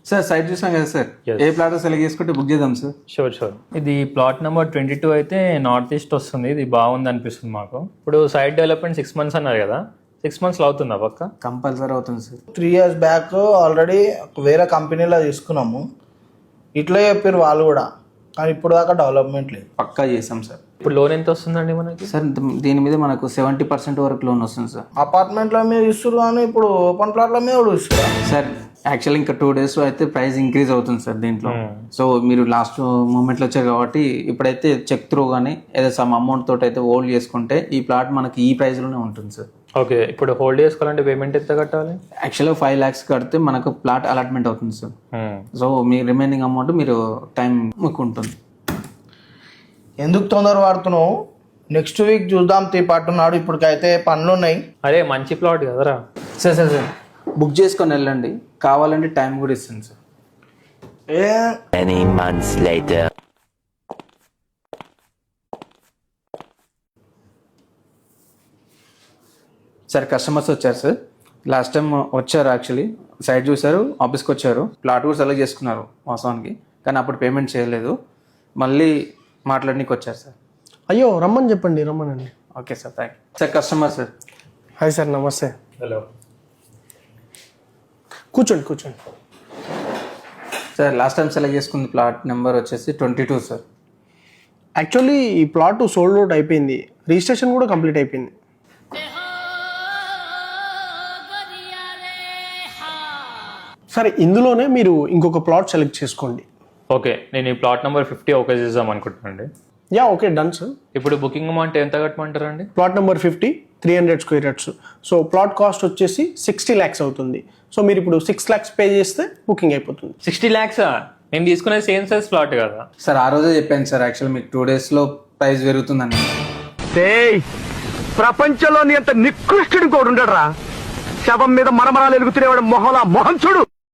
Sir site చూసాం కదా sir, Yes. ఏ plot select చేసుకుంటే బుక్ చేద్దాం సార్. షూర్ ఇది ప్లాట్ నెంబర్ 22 అయితే నార్త్ ఈస్ట్ వస్తుంది. ఇది బాగుంది అనిపిస్తుంది మాకు. ఇప్పుడు సైట్ డెవలప్మెంట్ 6 months అన్నారు కదా, 6 months అవుతుందా పక్క? కంపల్సరీ అవుతుంది సార్. 3 years బ్యాక్ ఆల్రెడీ వేరే కంపెనీలో తీసుకున్నాము. ఇట్లా చెప్పారు వాళ్ళు కూడా, కానీ ఇప్పుడు దాకా డెవలప్మెంట్ లేదు. పక్కా చేసాం సార్. ఇప్పుడు లోన్ ఎంత వస్తుందండి మనకి? సార్ దీని మీద మనకు 70% వరకు లోన్ వస్తుంది సార్. అపార్ట్మెంట్లో మీద ఇస్తారు కానీ ఇప్పుడు ఓపెన్ ప్లాట్ల మీద కూడా ఇస్తారు. సార్ యాక్చువల్లీ ఇంకా 2 days అయితే ప్రైస్ ఇంక్రీజ్ అవుతుంది సార్ దీంట్లో. సో మీరు లాస్ట్ మూమెంట్లో వచ్చారు కాబట్టి ఇప్పుడైతే చెక్ త్రూ కానీ ఏదో సమ్ అమౌంట్ తోటి అయితే హోల్డ్ చేసుకుంటే ఈ ప్లాట్ మనకి ఈ ప్రైస్లోనే ఉంటుంది సార్. ఓకే, ఇప్పుడు హోల్డ్ చేసుకోవాలంటే పేమెంట్ ఎంత కట్టాలి? యాక్చువల్గా 5 lakhs కడితే మనకు ప్లాట్ అలాట్మెంట్ అవుతుంది సార్. సో మీ రిమైనింగ్ అమౌంట్ మీరు టైం మీకు ఉంటుంది. ఎందుకు తొందర పడుతున్నావు? నెక్స్ట్ వీక్ చూద్దాం తీపట్టున్నాడు. ఇప్పటికైతే పనులు ఉన్నాయి. అరే మంచి ప్లాట్ కదరా. సార్ బుక్ చేసుకొని వెళ్ళండి, కావాలంటే టైం కూడా ఇస్తాను sir. Many months later. Sir customers వచ్చారు సార్. లాస్ట్ టైం వచ్చారు, యాక్చువల్లీ సైట్ చూసారు, ఆఫీస్కి వచ్చారు, ప్లాట్ కూడా సెలెక్ట్ చేసుకున్నారు వాస్తవానికి, కానీ అప్పుడు పేమెంట్ చేయలేదు. మళ్ళీ మాట్లాడడానికి వచ్చారు సార్. అయ్యో రమ్మని చెప్పండి, రమ్మనండి. Okay sir, thank you sir. Customer sir. Hi sir, నమస్తే. హలో కూర్చోండి. సార్ లాస్ట్ టైం సెలెక్ట్ చేసుకున్న ప్లాట్ నెంబర్ వచ్చేసి 22 సార్. యాక్చువల్లీ ఈ ప్లాట్ సోల్డ్ అవుట్ అయిపోయింది, రిజిస్ట్రేషన్ కూడా కంప్లీట్ అయిపోయింది. సరే, ఇందులోనే మీరు ఇంకొక ప్లాట్ సెలెక్ట్ చేసుకోండి. ఓకే, నేను ఈ ప్లాట్ నెంబర్ 50 ఓకే చేద్దాం అనుకుంటున్నాండి. Yeah okay, done sir. ఇప్పుడు బుకింగ్ అమౌంట్ ఎంత కట్టమంటారండి? Plot number 50 300 square yards. So plot cost వచ్చేసి 60 lakhs అవుతుంది. సో మీరు ఇప్పుడు 6 lakhs పే చేస్తే బుకింగ్ అయిపోతుంది. 60 lakhs? నేను తీసుకునే సేమ్ సైజ్ ప్లాట్ కదా సార్. ఆ రోజే చెప్పాను సార్, యాక్చువల్ మీకు 2 daysలో ప్రైస్ పెరుగుతుందని. ప్రపంచంలోని అంత నికృష్టుడు కూడా ఉండడరా. శవం మీద మరమరాలు ఎలుగుతున్నవాడు మొహలా మొహం చూడు.